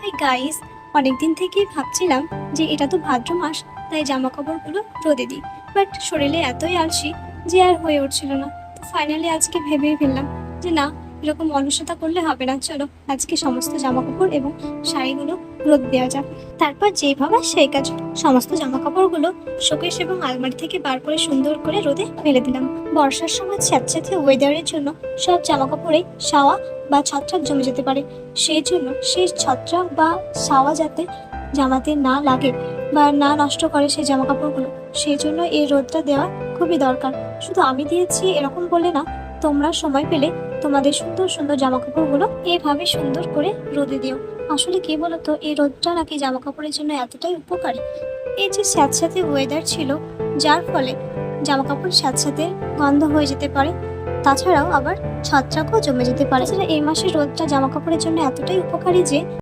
Hi guys, অনেকদিন থেকেই ভাবছিলাম যে এটা তো ভাদ্র মাস, তাই জামা কাপড়গুলো রোদে দিই। বাট শরীরে এতই আলসি যে আর হয়ে উঠছিল না। তো ফাইনালি আজকে ভেবেই ফেললাম যে না, এরকম অলসতা করলে হবে না, চলো আজকে সমস্ত জামা কাপড় এবং শাড়িগুলো রোদ দেওয়া যাক। তারপর যেই ভাবা সেই কাজ, সমস্ত জামা কাপড়গুলো শোকেস এবং আলমারি থেকে বার করে সুন্দর করে রোদে ফেলে দিলাম। বর্ষার সময় স্যাঁতস্যাঁতে ওয়েদারের জন্য সব জামা কাপড়ে সাওয়া বা ছত্রাক জমে যেতে পারে। সেই জন্য সেই ছত্রাক বা ছাওয়া যাতে জামাতে না লাগে বা না নষ্ট করে সেই জামা কাপড়গুলো, সেই জন্য এই রোদটা দেওয়া খুবই দরকার। শুধু আমি দিয়েছি এরকম বলে না, তোমরা সময় পেলে তোমাদের সুন্দর সুন্দর জামা কাপড়গুলো এভাবে সুন্দর করে রোদে দিও। আসলে কি বলতো, এই রোদটা নাকি জামা কাপড়ের জন্য এতটাই উপকারী। এই যে স্যাঁতস্যাঁতে ওয়েদার ছিল, যার ফলে জামা কাপড় স্যাঁতস্যাঁতে গন্ধ হয়ে যেতে পারে, তাছাড়াও আবার ছত্রাকও জমে যেতে পারে। এছাড়া এই মাসের রোদটা জামা কাপড়ের জন্য এতটাই উপকারী যে